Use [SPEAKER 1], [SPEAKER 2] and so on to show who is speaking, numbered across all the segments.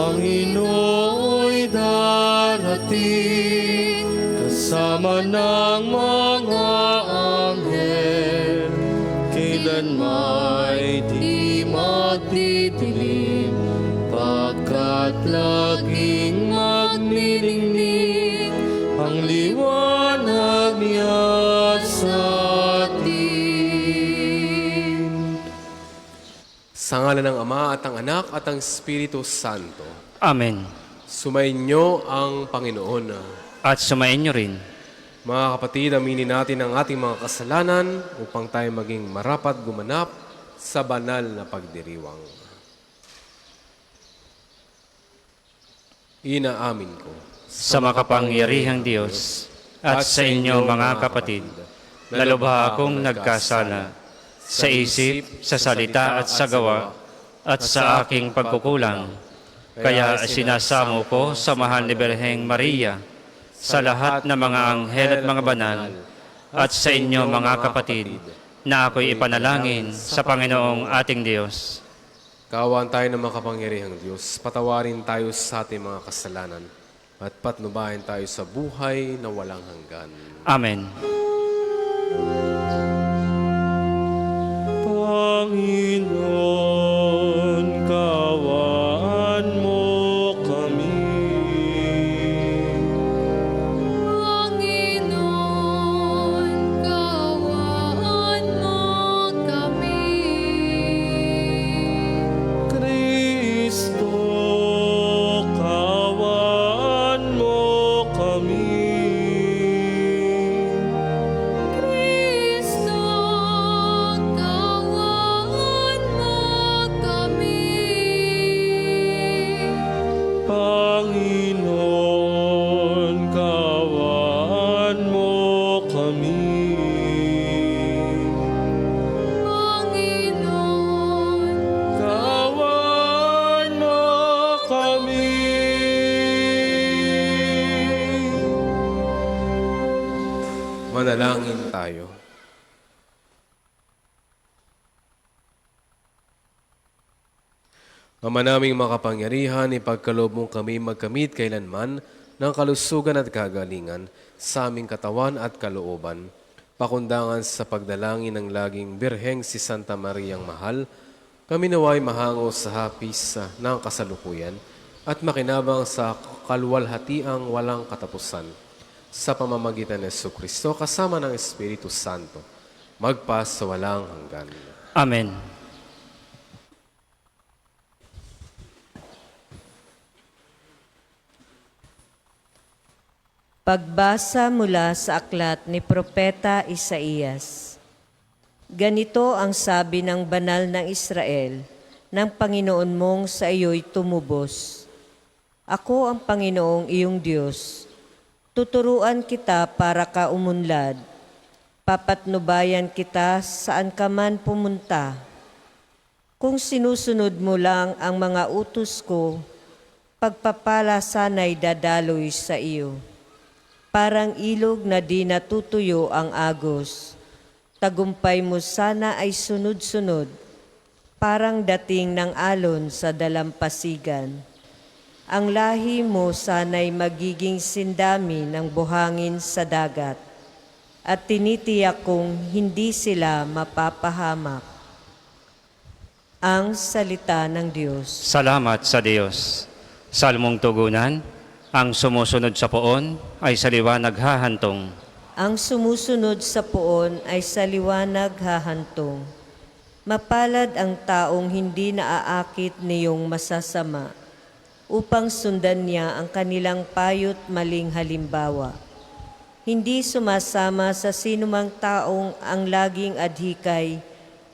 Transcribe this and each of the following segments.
[SPEAKER 1] Panginoo'y darating kasama ng mga anghel, kailanmay di magdidilim, pagkat laging magnilingning ang liwanag niya sa atin.
[SPEAKER 2] Sa ngalan ng Ama at ang Anak at ang Espiritu Santo.
[SPEAKER 3] Amen.
[SPEAKER 2] Sumainyo ang Panginoon.
[SPEAKER 3] At sumainyo rin.
[SPEAKER 2] Mga kapatid, aminin natin ang ating mga kasalanan upang tayo maging marapat gumanap sa banal na pagdiriwang. Inaamin ko
[SPEAKER 3] Sa makapangyarihang Diyos at sa inyo mga kapatid, na lubha akong nagkasala sa isip, sa salita at sa gawa at sa aking pagkukulang. Kaya sinasamo ko sa mahal ni Birheng Maria, sa lahat ng mga anghel at mga banal, at sa inyo mga kapatid, na ako'y ipanalangin sa Panginoong ating Diyos.
[SPEAKER 2] Kaawaan tayo ng makapangyarihang Diyos, patawarin tayo sa ating mga kasalanan, at patnubayan tayo sa buhay na walang hanggan.
[SPEAKER 3] Amen.
[SPEAKER 1] Panginoon, kaawaan mo kami.
[SPEAKER 4] Panginoon, kaawaan mo kami.
[SPEAKER 1] Kristo, kaawaan mo kami.
[SPEAKER 4] Kristo, kaawaan mo kami.
[SPEAKER 1] Panginoon, kaawaan mo kami.
[SPEAKER 4] Panginoon,
[SPEAKER 1] Kaawaan mo kami.
[SPEAKER 2] Manalangin tayo. Ama naming makapangyarihan, ipagkaloob mong kami magkamit kailanman ng kalusugan at kagalingan sa aming katawan at kalooban. Pakundangan sa pagdalangin ng laging Birheng si Santa Mariang Mahal, kami naway mahango sa hapis ng kasalukuyan at makinabang sa kalwalhatiang walang katapusan. Sa pamamagitan ni Jesucristo kasama ng Espiritu Santo, magpas sa walang hanggan.
[SPEAKER 3] Amen.
[SPEAKER 5] Pagbasa mula sa aklat ni Propeta Isaías. Ganito ang sabi ng banal ng Israel, ng Panginoon mong sa iyo'y tumubos. Ako ang Panginoong iyong Diyos. Tuturuan kita para ka umunlad. Papatnubayan kita saan ka man pumunta. Kung sinusunod mo lang ang mga utos ko, pagpapala sana'y dadaloy sa iyo. Parang ilog na di natutuyo ang agos. Tagumpay mo sana ay sunod-sunod, parang dating ng alon sa dalampasigan. Ang lahi mo sana'y magiging sindami ng buhangin sa dagat, at tinitiyak kong hindi sila mapapahamak. Ang salita ng Diyos.
[SPEAKER 3] Salamat sa Diyos. Salmong tugunan, ang sumusunod sa poon ay sa liwanag hahantong.
[SPEAKER 5] Ang sumusunod sa poon ay sa liwanag hahantong. Mapalad ang taong hindi naaakit niyong masasama, upang sundan niya ang kanilang payo't maling halimbawa. Hindi sumasama sa sinumang taong ang laging adhikay,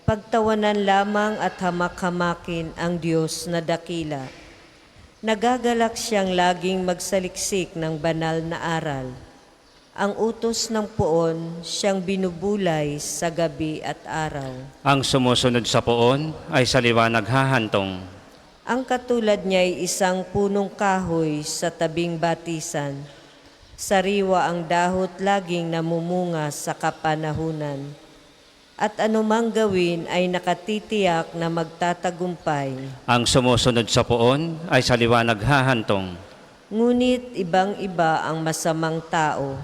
[SPEAKER 5] pagtawanan lamang at hamak-hamakin ang Diyos na dakila. Nagagalak siyang laging magsaliksik ng banal na aral. Ang utos ng poon siyang binubulay sa gabi at araw.
[SPEAKER 3] Ang sumusunod sa poon ay sa liwanag hahantong.
[SPEAKER 5] Ang katulad niya ay isang punong kahoy sa tabing batisan. Sariwa ang dahot laging namumunga sa kapanahunan. at anumang gawin ay nakatitiyak na magtatagumpay.
[SPEAKER 3] Ang sumusunod sa poon ay sa liwanag hahantong.
[SPEAKER 5] Ngunit ibang-iba ang masamang tao,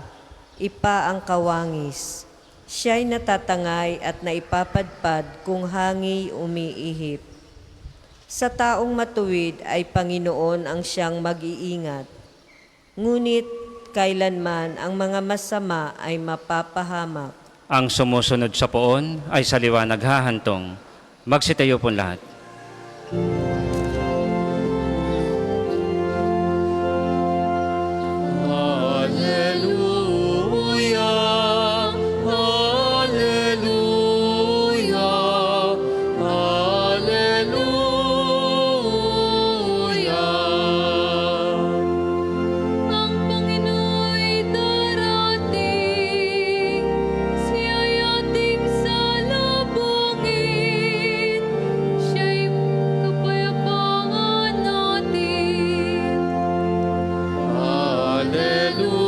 [SPEAKER 5] ipa ang kawangis. Siya'y natatangay at naipapadpad kung hangi umiihip. Sa taong matuwid ay Panginoon ang siyang mag-iingat. Ngunit kailanman ang mga masama ay mapapahamak.
[SPEAKER 3] Ang sumusunod sa poon ay sa liwanag hahantong. Magsitayo po lahat.
[SPEAKER 1] Hallelujah, hallelujah, hallelujah.
[SPEAKER 4] Ang Panginoo'y darating, siya'y ating salubungin, siya'y kapayapaan natin.
[SPEAKER 1] Hallelujah,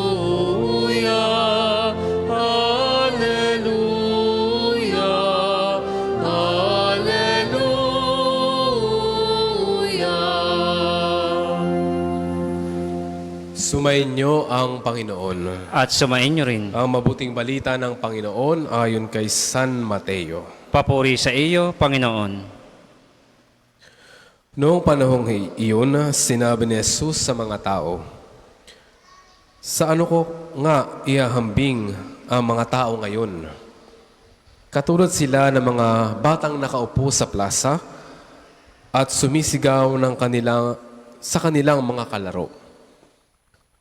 [SPEAKER 1] hallelujah, hallelujah.
[SPEAKER 2] Sumainyo ang Panginoon.
[SPEAKER 3] At sumain niyo rin.
[SPEAKER 2] Ang mabuting balita ng Panginoon ayon kay San Mateo.
[SPEAKER 3] Papuri sa iyo, Panginoon.
[SPEAKER 2] Noong panahong iyon, sinabi ni Jesus sa mga tao, "Sa ano ko nga iahambing ang mga tao ngayon? Katulad sila ng mga batang nakaupo sa plaza at sumisigaw sa kanilang mga kalaro.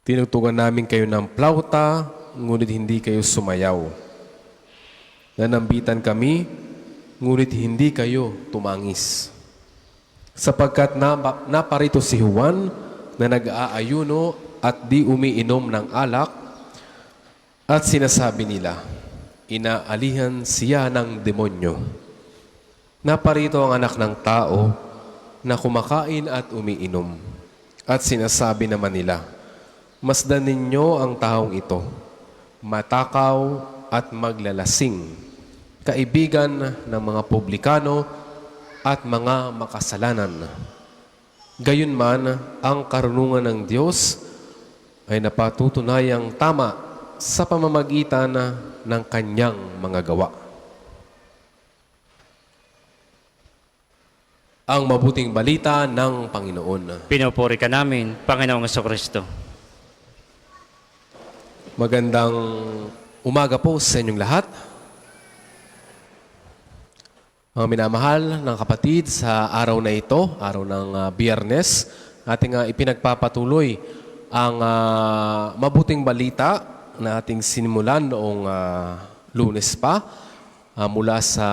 [SPEAKER 2] Tinutugan namin kayo ng plauta, ngunit hindi kayo sumayaw. Nanambitan kami, ngunit hindi kayo tumangis. Sapagkat naparito si Juan na nag-aayuno at di umiinom ng alak at sinasabi nila, inaalihan siya ng demonyo. Naparito ang anak ng tao na kumakain at umiinom at sinasabi naman nila, masdan ninyo ang taong ito, matakaw at maglalasing, kaibigan ng mga publikano at mga makasalanan. Gayunman, ang karunungan ng Diyos ay napatutunayang tama sa pamamagitan ng kanyang mga gawa." Ang mabuting balita ng Panginoon.
[SPEAKER 3] Pinupuri ka namin, Panginoong Jesucristo.
[SPEAKER 2] Magandang umaga po sa inyong lahat. Mga minamahal ng kapatid, sa araw na ito, araw ng Biyernes, ating ipinagpapatuloy ang mabuting balita na ating sinimulan noong Lunes pa mula sa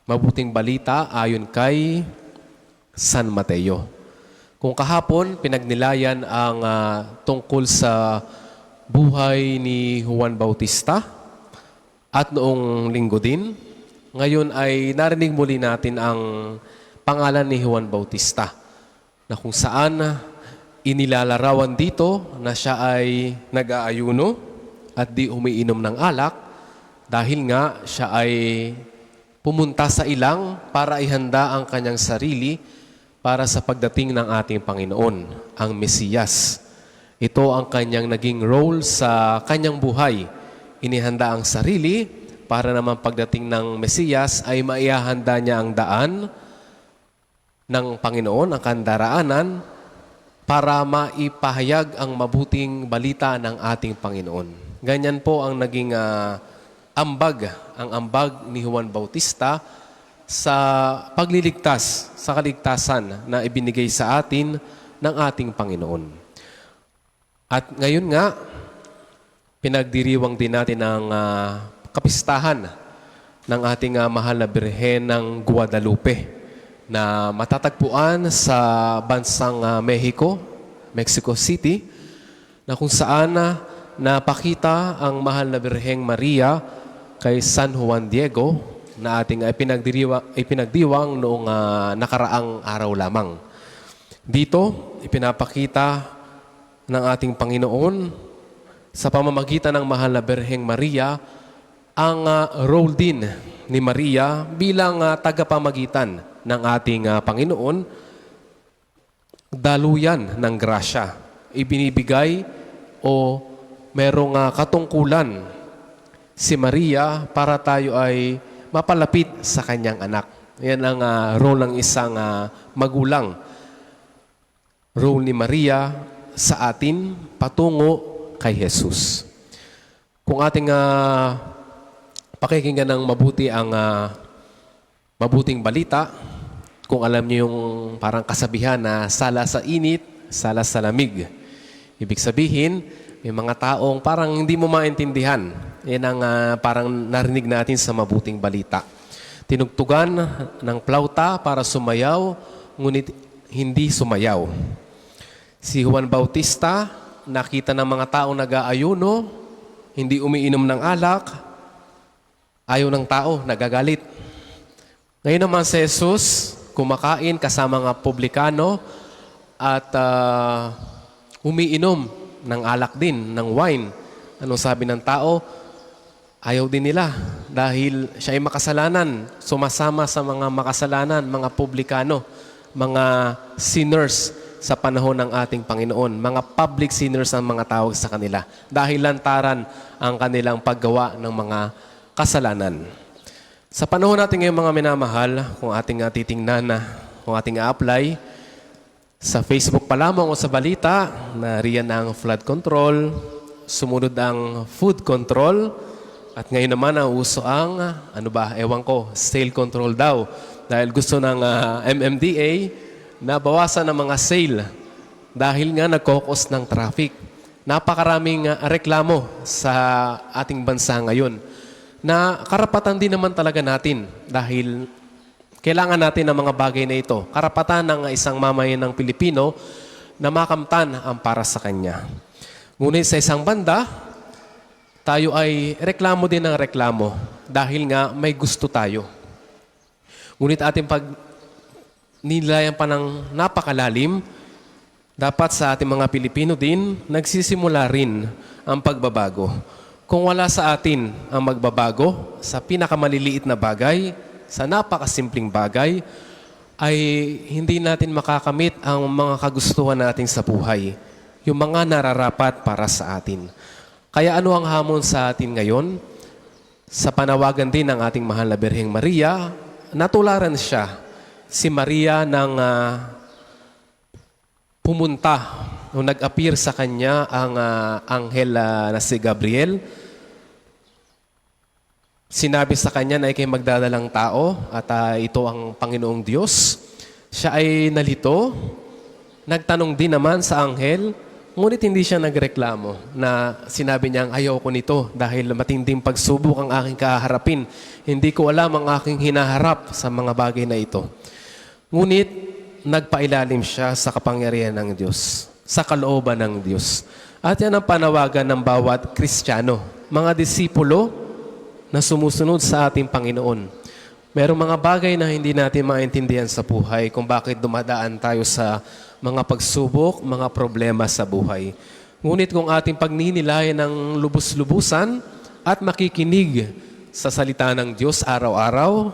[SPEAKER 2] mabuting balita ayon kay San Mateo. Kung kahapon, pinagnilayan ang tungkol sa buhay ni Juan Bautista at noong linggo din, ngayon ay narinig muli natin ang pangalan ni Juan Bautista na kung saan inilalarawan dito na siya ay nag-aayuno at di umiinom ng alak dahil nga siya ay pumunta sa ilang para ihanda ang kanyang sarili para sa pagdating ng ating Panginoon, ang Mesiyas. Ito ang kanyang naging role sa kanyang buhay. Inihanda ang sarili para naman pagdating ng Mesiyas ay maihahanda niya ang daan ng Panginoon, ang kandaraanan, para maipahayag ang mabuting balita ng ating Panginoon. Ganyan po ang naging ambag ni Juan Bautista sa pagliligtas, sa kaligtasan na ibinigay sa atin ng ating Panginoon. At ngayon nga, pinagdiriwang din natin ang kapistahan ng ating mahal na Birhen ng Guadalupe na matatagpuan sa bansang Mexico City, na kung saan napakita ang mahal na Birheng Maria kay San Juan Diego na ating ipinagdiwang noong nakaraang araw lamang. Dito, ipinapakita ng ating Panginoon sa pamamagitan ng mahal na Birheng Maria ang role din ni Maria bilang tagapamagitan ng ating Panginoon, daluyan ng grasya. Ibinibigay o merong katungkulan si Maria para tayo ay mapalapit sa kanyang anak. Yan ang role ng isang magulang. Role ni Maria sa atin patungo kay Jesus. Kung ating pakikinggan ng mabuti ang mabuting balita, kung alam niyo yung parang kasabihan na sala sa init, sala sa lamig. Ibig sabihin, may mga taong parang hindi mo maintindihan. Yan ang parang narinig natin sa mabuting balita. Tinugtugan ng plauta para sumayaw, ngunit hindi sumayaw. Si Juan Bautista, nakita ng mga taong nag-aayuno, hindi umiinom ng alak, ayaw ng tao, nagagalit. Ngayon naman si Jesus, kumakain kasama mga publikano at umiinom ng alak din, ng wine. Ano sabi ng tao? Ayaw din nila dahil siya ay makasalanan, sumasama sa mga makasalanan, mga publikano, mga sinners sa panahon ng ating Panginoon. Mga public sinners ang mga tawag sa kanila dahil lantaran ang kanilang paggawa ng mga kasalanan. Sa panahon natin ngayon mga minamahal, kung ating titingnan kung ating a-apply, sa Facebook pa lamang o sa balita, na riyan ang flood control, sumunod ang food control, at ngayon naman ang uso ang, sale control daw. Dahil gusto ng MMDA na bawasan ng mga sale dahil nga nagkokos ng traffic. Napakaraming reklamo sa ating bansa ngayon na karapatan din naman talaga natin dahil kailangan natin ng mga bagay na ito. Karapatan ng isang mamayan ng Pilipino na makamtan ang para sa kanya. Ngunit sa isang banda, tayo ay reklamo din ng reklamo dahil nga may gusto tayo. Ngunit ating pag nilayan pa ng napakalalim, dapat sa ating mga Pilipino din, nagsisimula rin ang pagbabago. Kung wala sa atin ang magbabago sa pinakamaliliit na bagay, sa napakasimpleng bagay, ay hindi natin makakamit ang mga kagustuhan natin sa buhay, yung mga nararapat para sa atin. Kaya ano ang hamon sa atin ngayon? Sa panawagan din ng ating mahal na Birheng Maria, natularan siya, si Maria nang pumunta, nung nag-appear sa kanya ang anghel na si Gabriel. Sinabi sa kanya na ikay magdadalang tao at ito ang Panginoong Diyos. Siya ay nalito. Nagtanong din naman sa anghel, ngunit hindi siya nagreklamo na sinabi niyang ayaw ko nito dahil matinding pagsubok ang aking kaharapin. Hindi ko alam ang aking hinaharap sa mga bagay na ito. Ngunit nagpailalim siya sa kapangyarihan ng Diyos, sa kalooban ng Diyos. At yan ang panawagan ng bawat Kristiyano, mga disipulo na sumusunod sa ating Panginoon. Merong mga bagay na hindi natin maintindihan sa buhay kung bakit dumadaan tayo sa mga pagsubok, mga problema sa buhay. Ngunit kung ating pagninilayan ng lubos-lubusan at makikinig sa salita ng Diyos araw-araw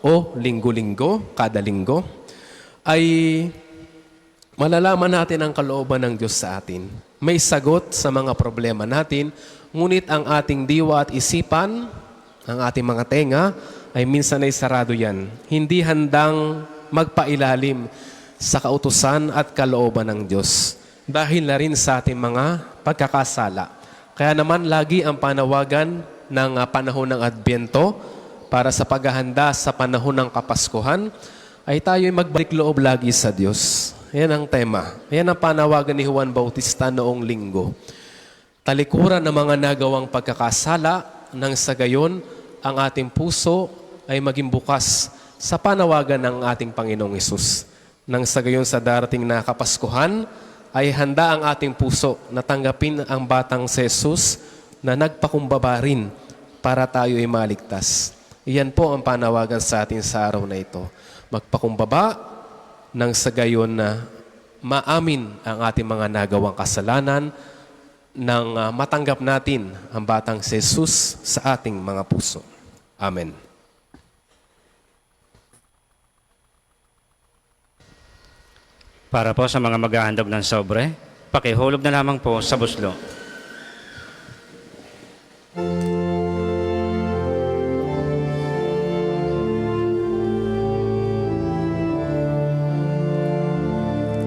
[SPEAKER 2] o linggo-linggo, kada linggo, ay malalaman natin ang kalooban ng Diyos sa atin. May sagot sa mga problema natin, ngunit ang ating diwa at isipan, ang ating mga tenga, ay minsan ay sarado yan. Hindi handang magpailalim sa kautusan at kalooban ng Diyos dahil na rin sa ating mga pagkakasala. Kaya naman lagi ang panawagan ng panahon ng Adbyento para sa paghahanda sa panahon ng Kapaskuhan ay tayo'y magbalik loob lagi sa Diyos. Yan ang tema. Yan ang panawagan ni Juan Bautista noong linggo. Talikuran ng mga nagawang pagkakasala nang sa gayon ang ating puso ay maging bukas sa panawagan ng ating Panginoong Hesus. Nang sa gayon sa darating na Kapaskuhan ay handa ang ating puso na tanggapin ang batang si Jesus na nagpakumbaba rin para tayo ay maligtas. Iyan po ang panawagan sa atin sa araw na ito. Magpakumbaba nang sa gayon na maamin ang ating mga nagawang kasalanan nang matanggap natin ang batang si Jesus sa ating mga puso. Amen.
[SPEAKER 3] Para po sa mga maghahandog ng sobre, pakihulog na lamang po sa buslo.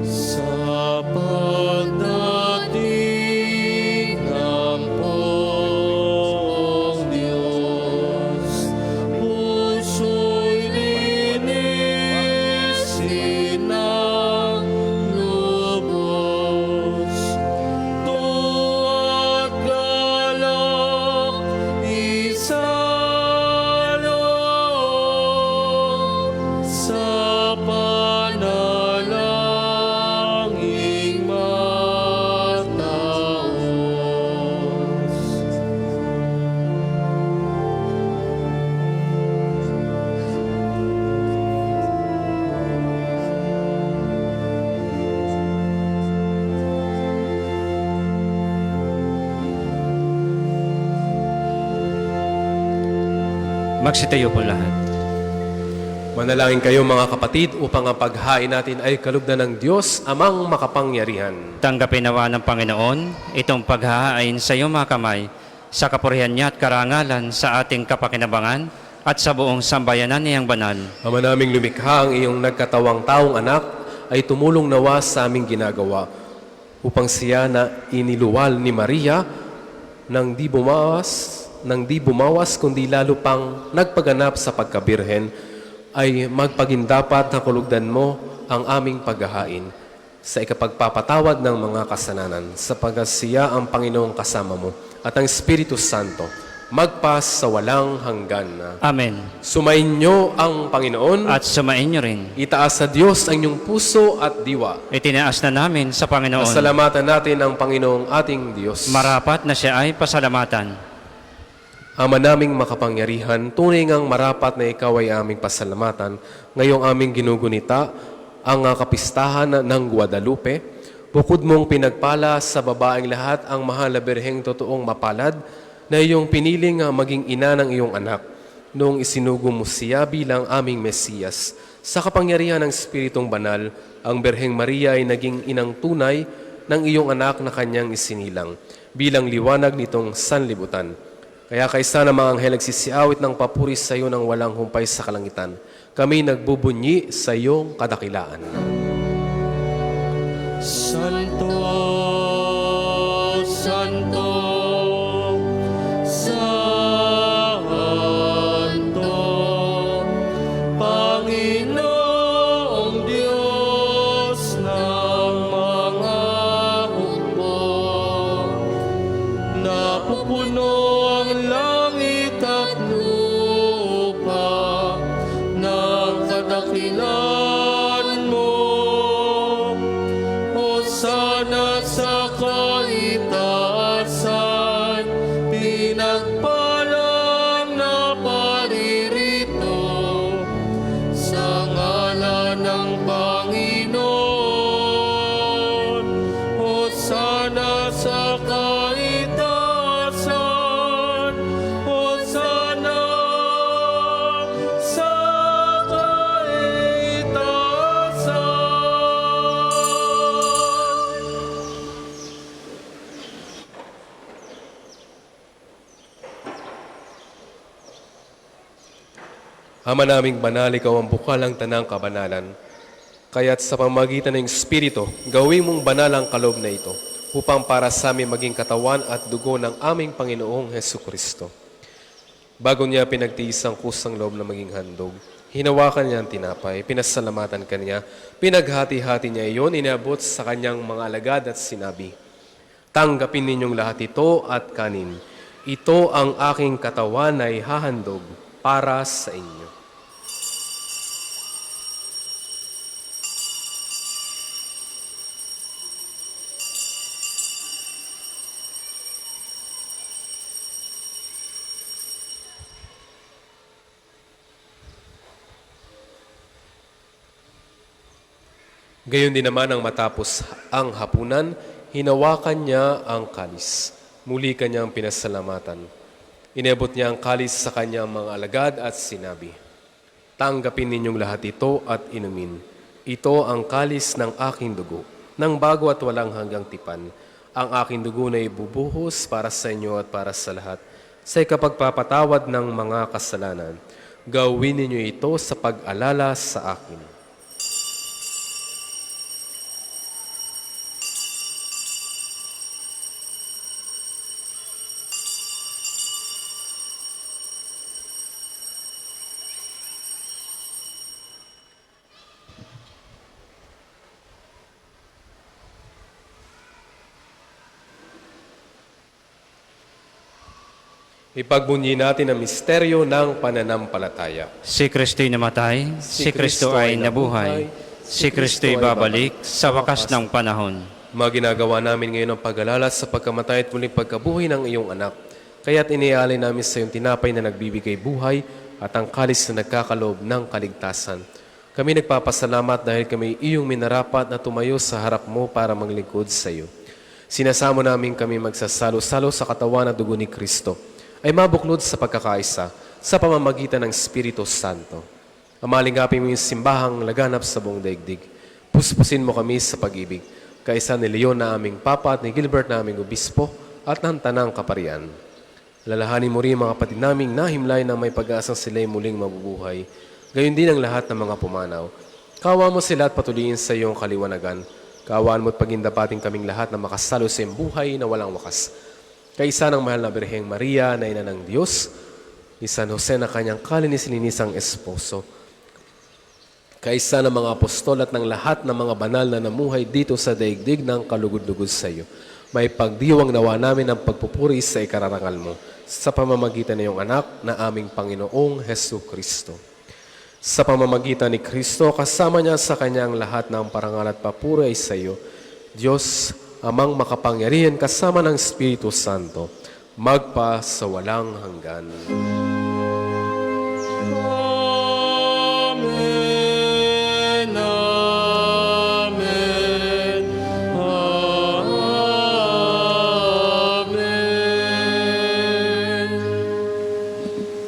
[SPEAKER 1] Sa pagdating ng Poong Diyos, puso'y linisin ng lubos. Tuwa't galak isaloob sa panalangin mataos.
[SPEAKER 3] Magsitayo po lahat.
[SPEAKER 2] Manalangin kayo mga kapatid upang ang paghain natin ay kalugdan ng Diyos amang makapangyarihan.
[SPEAKER 3] Tanggapin nawa ng Panginoon itong paghahain sa iyong mga kamay sa kapurihan niya at karangalan sa ating kapakinabangan at sa buong sambayanan niyang banal.
[SPEAKER 2] Ama naming lumikha ang iyong nagkatawang taong anak ay tumulong nawa sa aming ginagawa upang siya na iniluwal ni Maria nang di bumawas kundi lalo pang nagpaganap sa pagkabirhen ay magpagindapat na kulugdan mo ang aming paghahain sa ikapagpapatawad ng mga kasalanan sapagkat siya ang Panginoong kasama mo at ang Espiritu Santo magpas sa walang hanggan.
[SPEAKER 3] Amen.
[SPEAKER 2] Sumainyo ang Panginoon
[SPEAKER 3] At sumain niyo rin.
[SPEAKER 2] itaas sa Diyos ang inyong puso at diwa.
[SPEAKER 3] Itinaas na namin sa Panginoon.
[SPEAKER 2] Pasalamatan natin ang Panginoong ating Diyos.
[SPEAKER 3] Marapat na siya ay pasalamatan.
[SPEAKER 2] Ama naming makapangyarihan, tunay ngang marapat na ikaw ay aming pasalamatan. Ngayong aming ginugunita ang kapistahan ng Guadalupe. Bukod mong pinagpala sa babaeng lahat ang mahal na Birheng totoong mapalad na iyong piniling maging ina ng iyong anak noong isinugo mo siya bilang aming Mesiyas. Sa kapangyarihan ng Espiritong Banal, ang Birheng Maria ay naging inang tunay ng iyong anak na kanyang isinilang bilang liwanag nitong sanlibutan. Kaya kaysa na mga anghel nagsisiawit ng papuri sa iyo ng walang humpay sa kalangitan, kami nagbubunyi sa iyong kadakilaan.
[SPEAKER 1] Santo, Santo, Santo, Panginoong Diyos ng mga hukbo, napupuno ang langit at lupa ng kadakilan mo. Hosana sa kaitaasan, pinagpalang na paririto sa ngalan ng Panginoon. Hosana sa kaitaasan, Hosana sa kaitaasan.
[SPEAKER 2] Ama naming banal, ikaw ang bukal ang tanang kabanalan. Kaya't sa pamagitan ng Espiritu, gawin mong banal ang kaloob na ito upang para sa amin maging katawan at dugo ng aming Panginoong Hesu Kristo. Bago niya pinagtiis ang kusang loob na maging handog, hinawakan niya ang tinapay, pinasalamatan kanya, pinaghati-hati niya iyon, inabot sa kanyang mga alagad at sinabi, "Tanggapin ninyong lahat ito at kanin. Ito ang aking katawan na ihahandog para sa inyo." Gayon din naman ang matapos ang hapunan, hinawakan niya ang kalis. Muli kanyang pinasalamatan. Inebot niya ang kalis sa kanyang mga alagad at sinabi, "Tanggapin ninyong lahat ito at inumin. Ito ang kalis ng aking dugo, ng bago at walang hanggang tipan. Ang aking dugo na ibubuhos para sa inyo at para sa lahat, sa ikapagpapatawad ng mga kasalanan. Gawin ninyo ito sa pag-alala sa akin." Ipagbunyi natin ang misteryo ng pananampalataya.
[SPEAKER 3] Si Kristo'y namatay, si Kristo ay nabuhay, si Kristo'y babalik sa wakas ng panahon.
[SPEAKER 2] Maginagawa namin ngayon ang pag-alala sa pagkamatay at muling pagkabuhay ng iyong anak. Kaya't inialay namin sa iyong tinapay na nagbibigay buhay at ang kalis na nagkakaloob ng kaligtasan. Kami nagpapasalamat dahil kami iyong minarapat na tumayo sa harap mo para maglingkod sa iyo. Sinasamo namin kami magsasalo-salo sa katawan at dugo ni Kristo ay mabuklod sa pagkakaisa sa pamamagitan ng Espiritu Santo. Amalingapin mo yung simbahang laganap sa buong daigdig. Puspusin mo kami sa pag-ibig, kaisa ni Leon na aming Papa at ni Gilbert na aming Obispo at ng Tanang Kaparian. Lalahanin mo rin mga kapatid naming nahimlay na may pag-asang sila'y muling mabubuhay. Gayon din ang lahat ng mga pumanaw. Kawa mo sila at patuloyin sa iyong kaliwanagan. Kaawaan mo at pagindapating kaming lahat na makasalo sa iyong buhay na walang wakas. Kaisa ng mahal na Birheng Maria na ina ng Diyos, ni San Jose na kanyang kalinis-linisang esposo, kaisa ng mga apostol at ng lahat ng mga banal na namuhay dito sa daigdig ng kalugod-lugod sa iyo, may pagdiwang nawa namin ang pagpupuri sa ikararangal mo sa pamamagitan ng iyong anak na aming Panginoong Hesu Kristo. Sa pamamagitan ni Kristo, kasama niya sa kanyang lahat ng parangal at papuri ay sa iyo, Diyos, Amang makapangyarihan kasama ng Espiritu Santo, magpa sa walang hanggan.
[SPEAKER 1] Amen. Amen. Amen.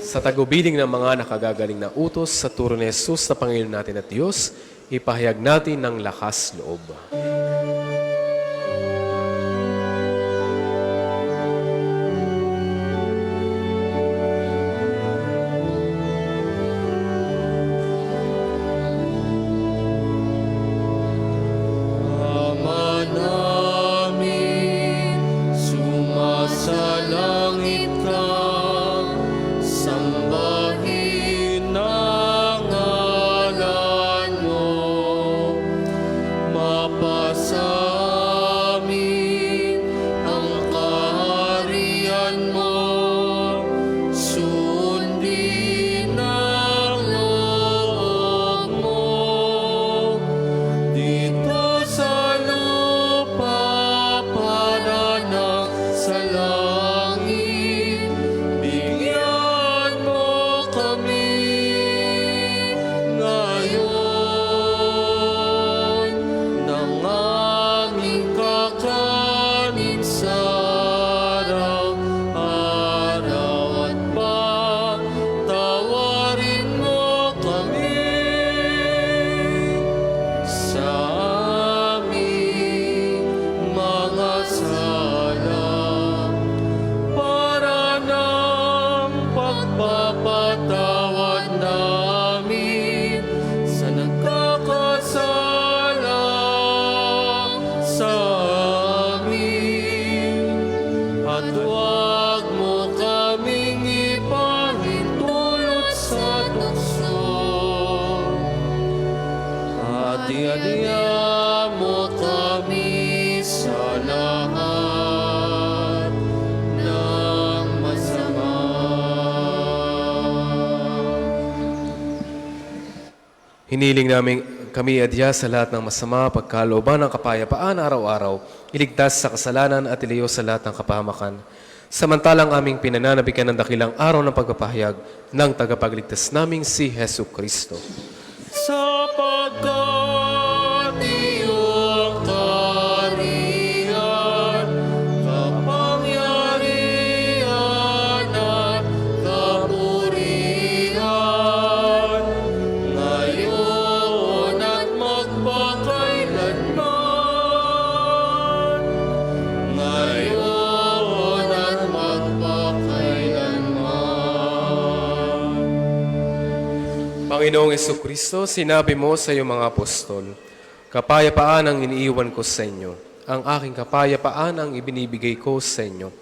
[SPEAKER 2] Sa tagubilin ng mga nakagagaling na utos sa turo ni Jesus na Panginoon natin at Diyos, ipahayag natin ng lakas loob.
[SPEAKER 1] Ama namin, sumasalangit ka, sambahin ang ngalan mo, mapasa amin ang kaharian mo, sundin ang loob mo. Dito sa lupa, pananak sa langit, bigyan mo kami ngayon ng aming kakanin sa araw-araw at patawarin mo kami sa aming mga sala para ng pagpapatawad namin sa nagkakasala sa amin. At huwag mo kaming ipahintulot sa tukso, at iadya mo kami sa lahat ng masama.
[SPEAKER 2] Hiniling namin kami adya sa lahat ng masama, pagkalooban ng kapayapaan araw-araw, iligtas sa kasalanan at iliyo sa lahat ng kapahamakan. Samantalang aming pinananabikan ng dakilang araw ng pagpapahayag ng tagapagligtas naming si Hesu Kristo.
[SPEAKER 1] Sapagkat iyong kaharian
[SPEAKER 2] Panginoong Kristo, sinabi mo sa iyong mga apostol, kapayapaan ang iniiwan ko sa inyo. Ang aking kapayapaan ang ibinibigay ko sa inyo.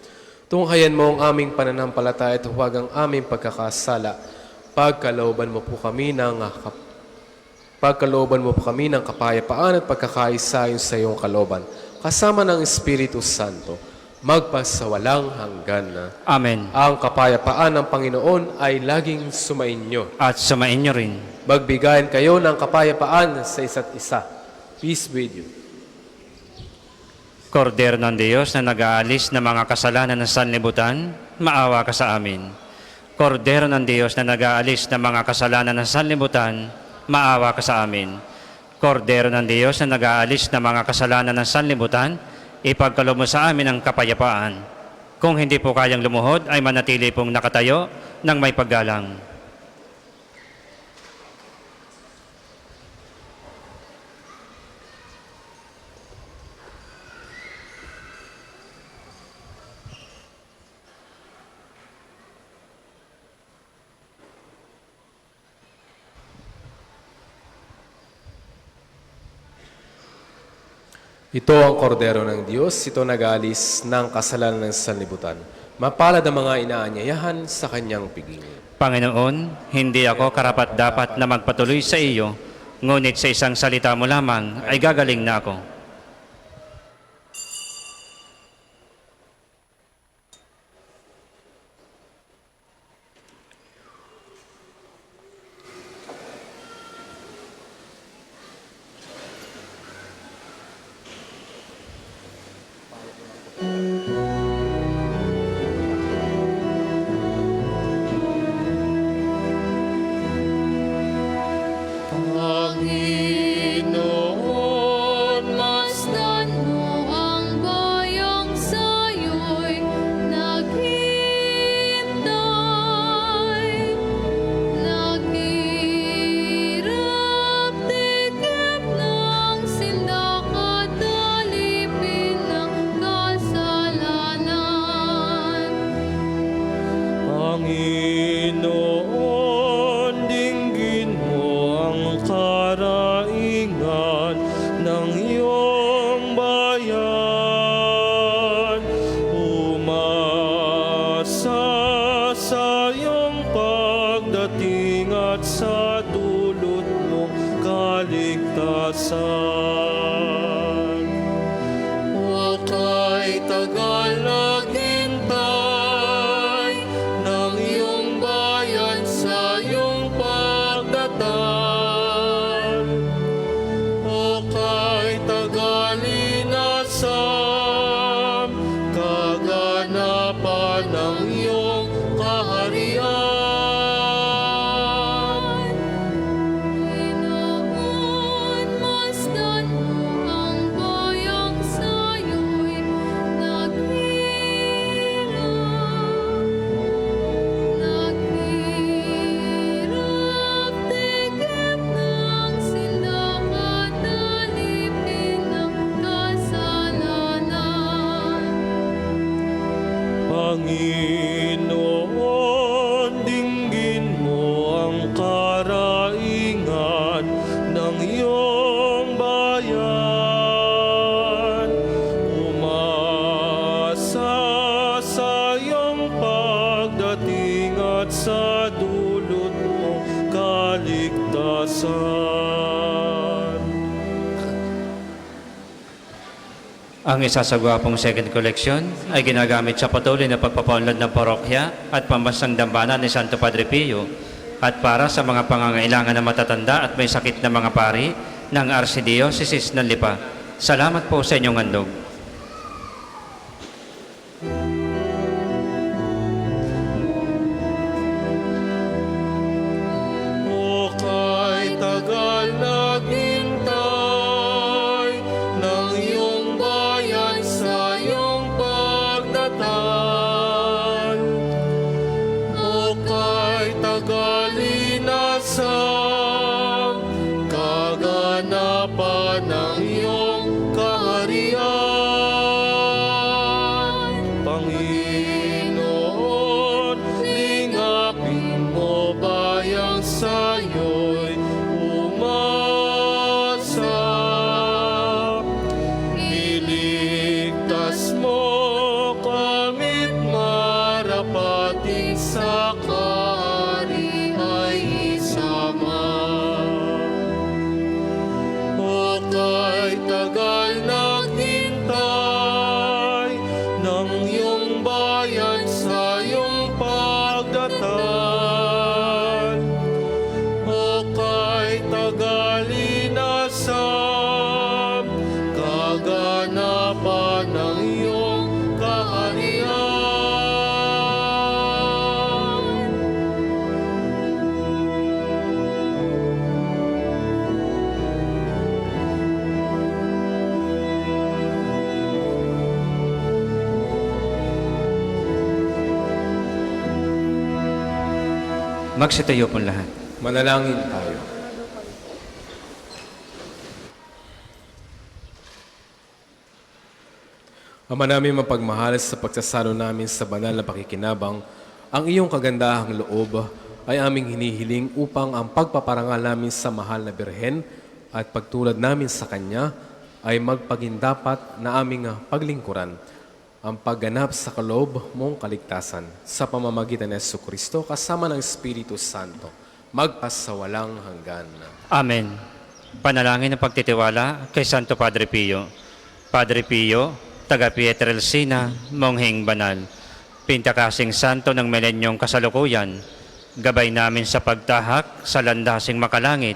[SPEAKER 2] Tunghayan mo ang aming pananampalataya at huwag ang aming pagkakasala. Pagkalooban mo po kami ng kapayapaan at pagkakaisayon sa iyong kalooban, kasama ng Espiritu Santo, magpasawalang hanggan.
[SPEAKER 3] Amen.
[SPEAKER 2] Ang kapayapaan ng Panginoon ay laging sumainyo.
[SPEAKER 3] At sumainyo rin.
[SPEAKER 2] Magbigayan kayo ng kapayapaan sa isa't isa. Peace with you.
[SPEAKER 3] Kordero ng Diyos na nag-aalis ng mga kasalanan ng sanlibutan, maawa ka sa amin. Kordero ng Diyos na nag-aalis ng mga kasalanan ng sanlibutan, maawa ka sa amin. Kordero ng Diyos na nag-aalis ng mga kasalanan ng sanlibutan, ipagkaloob mo sa amin ang kapayapaan. Kung hindi po kayang lumuhod, ay manatili pong nakatayo ng may paggalang.
[SPEAKER 2] Ito ang kordero ng Diyos, ito nag-aalis ng kasalanan ng sanlibutan. Mapalad ang mga inaanyayahan sa kanyang piging.
[SPEAKER 3] Panginoon, hindi ako karapat-dapat na magpatuloy sa iyo, ngunit sa isang salita mo lamang ay gagaling na ako.
[SPEAKER 1] Panginoon, masdan mo ang bayang sa'yo'y naghihintay. Naghirap tikip ng sindak at alipin ng kasalanan. Panginoon, dinggin mo ang karaingan ng iyong bayan. Umasa sa iyong pagdating at sa dulot mo kaligtasan. Wakay tagal naghintay ng iyong bayan sa iyong pagdatal. Wakay tagal inasam kaganapan ng iyong kaharian. Panginoon, masdan mo ang bayang sa'yo'y naghirap. Naghirap tikip ng sindak at alipin ng kasalanan. Panginoon, dinggin mo ang karaingan ng iyong bayan. Umasa sa iyong pagdating at sa dulot mo kaligtasan.
[SPEAKER 3] Ang isasagwa pong second collection ay ginagamit sa patuloy na pagpapaunlad ng parokya at pambansang dambana ni Santo Padre Pio at para sa mga pangangailangan ng matatanda at may sakit na mga pari ng Archdiocese ng Lipa. Salamat po sa inyong handog.
[SPEAKER 1] Wakay tagal naghintay ng iyong bayan sa iyong pagdatal. Wakay tagal inasam kaganapan ng iyong kaharian. Panginoon, lingapin mo bayang sa'yo'y
[SPEAKER 3] Magsitayo po lahat.
[SPEAKER 2] Manalangin tayo. Ama namin mapagmahal, sa pagsasalo namin sa banal na pakikinabang, ang iyong kagandahang loob ay aming hinihiling upang ang pagpaparangal namin sa mahal na Birhen at pagtulad namin sa Kanya ay magpagindapat na aming paglingkuran ang pagganap sa kaloob mong kaligtasan sa pamamagitan ni Jesucristo kasama ng Espiritu Santo, magpasawalang hanggan.
[SPEAKER 3] Amen. Panalangin ng pagtitiwala kay Santo Padre Pio. Padre Pio, taga Pietrelcina, Mongheng Banal, Pintakasing Santo ng Milenyong Kasalukuyan, gabay namin sa pagtahak sa landasing makalangit,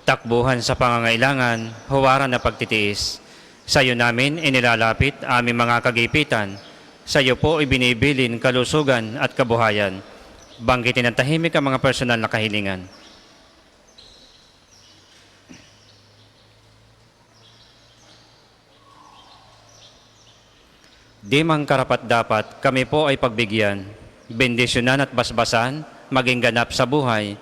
[SPEAKER 3] takbuhan sa pangangailangan, huwaran na pagtitiis. Sa iyo namin inilalapit aming mga kagipitan, sa iyo po ibinibilin kalusugan at kabuhayan. Banggitin ng tahimik ang mga personal na kahilingan. Di mang karapat-dapat, kami po ay pagbigyan, bendisyonan at basbasan, maging ganap sa buhay.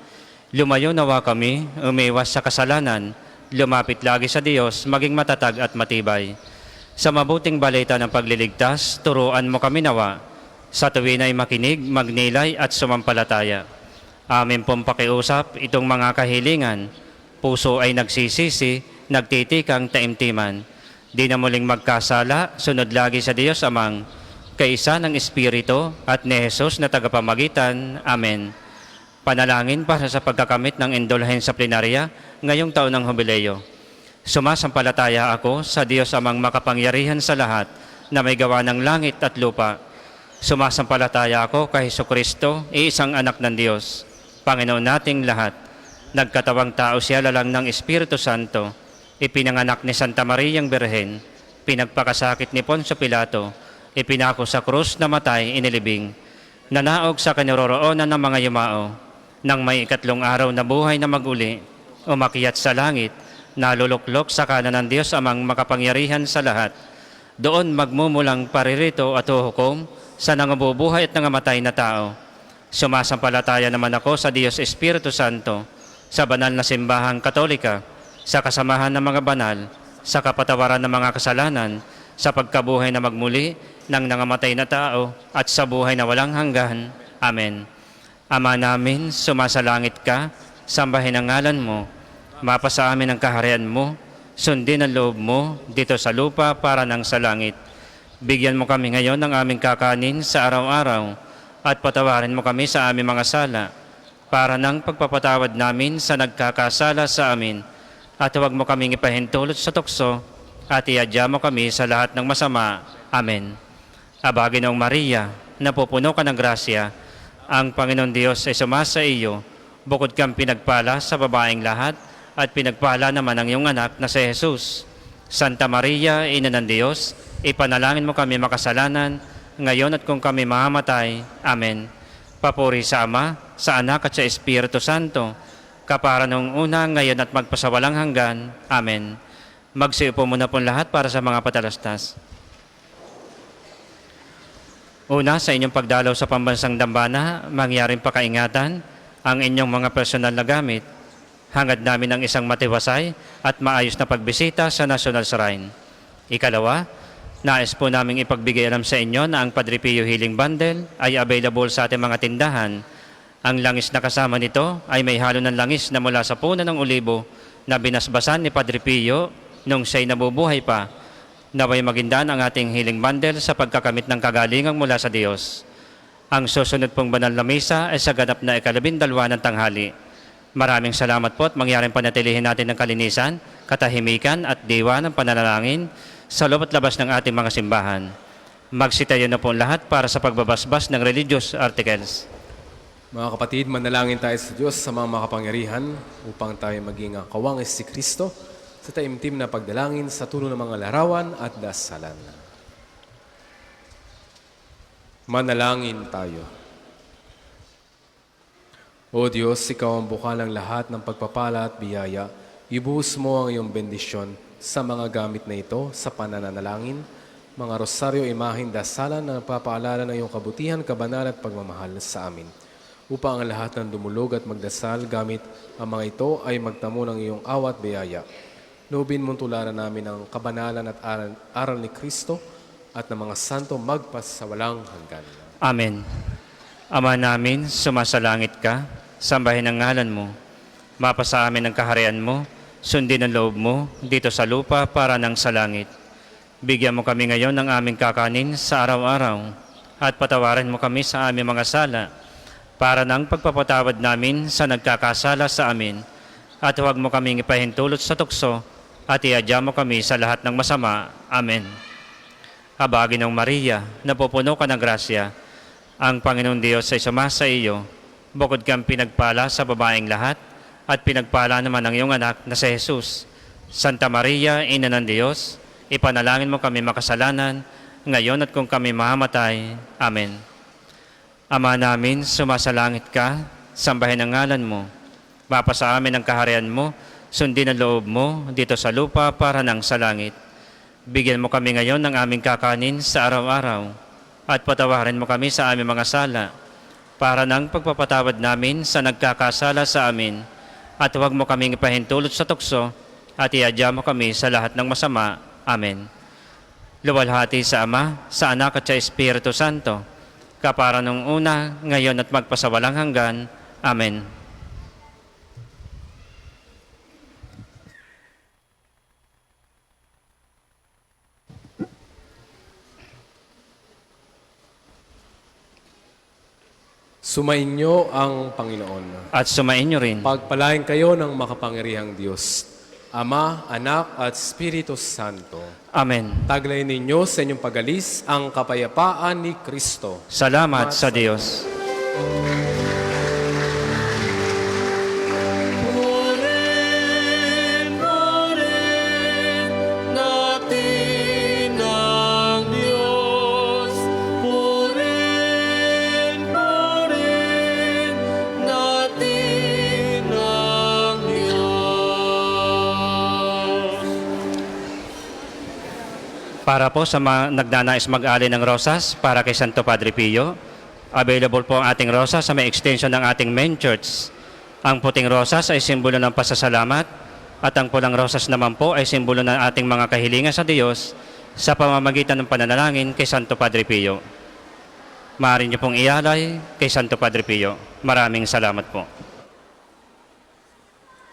[SPEAKER 3] Lumayo nawa kami, umiwas sa kasalanan, lumapit lagi sa Diyos, maging matatag at matibay. Sa mabuting balita ng pagliligtas, turuan mo kami nawa. Sa tuwin ay makinig, magnilay at sumampalataya. Amin pong pakiusap itong mga kahilingan. Puso ay nagsisisi, nagtitikang taimtiman. Di na muling magkasala, sunod lagi sa Diyos Amang, kaisa ng Espiritu at ni Jesus na tagapamagitan. Amen. Panalangin para sa pagkakamit ng indulhensya plenarya ngayong taon ng Jubileo. Sumasampalataya ako sa Diyos Amang makapangyarihan sa lahat na may gawa ng langit at lupa. Sumasampalataya ako kay Jesucristo, iisang anak ng Diyos, Panginoon nating lahat. Nagkatawang tao siya lalang ng Espiritu Santo, ipinanganak ni Santa Mariang Birhen, pinagpakasakit ni Poncio Pilato, ipinako sa krus na matay, inilibing, nanaog sa kinaroroonan ng mga yumao, nang may ikatlong araw na buhay na maguli, umakyat sa langit, naluluklok sa kanan ng Diyos Amang makapangyarihan sa lahat. Doon magmumulang paririto at huhukom sa nangabubuhay at nangamatay na tao. Sumasampalataya naman ako sa Diyos Espiritu Santo, sa banal na simbahang Katolika, sa kasamahan ng mga banal, sa kapatawaran ng mga kasalanan, sa pagkabuhay na magmuli ng nangamatay na tao, at sa buhay na walang hanggan. Amen. Ama namin, sumasalangit ka, sambahin ang ngalan mo, mapasa amin ang kaharian mo, sundin ang loob mo dito sa lupa para nang sa langit. Bigyan mo kami ngayon ng aming kakanin sa araw-araw, at patawarin mo kami sa aming mga sala, para nang pagpapatawad namin sa nagkakasala sa amin. At huwag mo kaming ipahintulot sa tukso, at iadya mo kami sa lahat ng masama. Amen. Aba, Ginoong Maria, napupuno ka ng grasya, ang Panginoon Diyos ay sumasa iyo, bukod kang pinagpala sa babaeng lahat, at pinagpala naman ang iyong anak na si Jesus. Santa Maria, Ina ng Diyos, ipanalangin mo kami makasalanan, ngayon at kung kami mamatay. Amen. Papuri sa Ama, sa Anak at sa Espiritu Santo, kapara nung una, ngayon at magpasawalang hanggan. Amen. Magsiupo muna po lahat para sa mga patalastas. Una, sa inyong pagdalaw sa pambansang dambana, mangyaring pakaingatan ang inyong mga personal na gamit. Hangad namin ang isang matiwasay at maayos na pagbisita sa National Shrine. Ikalawa, nais po naming ipagbigay alam sa inyo na ang Padre Pio Healing Bundle ay available sa ating mga tindahan. Ang langis na kasama nito ay may halo ng langis na mula sa puno ng olibo na binasbasan ni Padre Pio nung siya'y nabubuhay pa. Naway magindan ang ating healing bundle sa pagkakamit ng kagalingang mula sa Diyos. Ang susunod pong banal na misa ay sa ganap na 12 ng tanghali. Maraming salamat po at mangyaring panatilihin natin ng kalinisan, katahimikan at diwa ng pananalangin sa loob at labas ng ating mga simbahan. Magsitayo na po lahat para sa pagbabasbas ng religious articles.
[SPEAKER 2] Mga kapatid, manalangin tayo sa Diyos sa mga makapangyarihan upang tayo maging kawangis si Kristo sa taimtim na pagdalangin sa tulong ng mga larawan at dasalan. Manalangin tayo. O Diyos, Ikaw ang bukal ng lahat ng pagpapala at biyaya. Ibuhos mo ang iyong bendisyon sa mga gamit na ito sa pananalangin, mga rosaryo, imahin, dasalan na nagpapaalala ng iyong kabutihan, kabanalan at pagmamahal sa amin. upang ang lahat ng dumulog at magdasal gamit ang mga ito ay magtamo ng iyong awat biyaya. Loobin mong tularan namin ang kabanalan at aral ni Kristo at ng mga santo magpasawalang hanggan.
[SPEAKER 3] Amen. Ama namin, sumasalangit ka, sambahin ang ngalan mo. Mapasa amin ang kaharian mo, sundin ang loob mo dito sa lupa para nang sa langit. Bigyan mo kami ngayon ng aming kakanin sa araw-araw at patawarin mo kami sa aming mga sala para nang pagpapatawad namin sa nagkakasala sa amin. At huwag mo kaming ipahintulot sa tukso at iadya mo kami sa lahat ng masama. Amen. Habagin ng Maria, napupuno ka ng grasya, ang Panginoong Diyos ay sumasa iyo, bukod kang pinagpala sa babaeng lahat, at pinagpala naman ang iyong anak na si Jesus. Santa Maria, Ina ng Diyos, ipanalangin mo kami makasalanan, ngayon at kung kami mahamatay. Amen. Ama namin, sumasalangit ka, sambahin ang ngalan mo. Mapasa amin ang kaharian mo, sundin ang loob mo dito sa lupa para nang sa langit. Bigyan mo kami ngayon ng aming kakanin sa araw-araw at patawarin mo kami sa aming mga sala para nang pagpapatawad namin sa nagkakasala sa amin at huwag mo kaming ipahintulot sa tukso at iadya mo kami sa lahat ng masama. Amen. Luwalhati sa Ama, sa Anak at sa Espiritu Santo, kapara nung una, ngayon at magpasawalang hanggan. Amen.
[SPEAKER 2] Sumainyo ang Panginoon.
[SPEAKER 3] At sumainyo rin.
[SPEAKER 2] Pagpalain kayo ng makapangyarihang Diyos, Ama, Anak at Espiritu Santo.
[SPEAKER 3] Amen.
[SPEAKER 2] Taglay ninyo sa inyong pagalis ang kapayapaan ni Kristo.
[SPEAKER 3] Salamat sa Diyos.
[SPEAKER 1] Purihin natin ang Diyos. Purihin natin ang Diyos.
[SPEAKER 3] Para po sa mga nagnanais mag-alay ng rosas para kay Santo Padre Pio, available po ang ating rosas sa may extension ng ating main church. Ang puting rosas ay simbolo ng pasasalamat at ang pulang rosas naman po ay simbolo ng ating mga kahilingan sa Diyos sa pamamagitan ng pananalangin kay Santo Padre Pio. Maaari niyo pong ialay kay Santo Padre Pio. Maraming salamat po.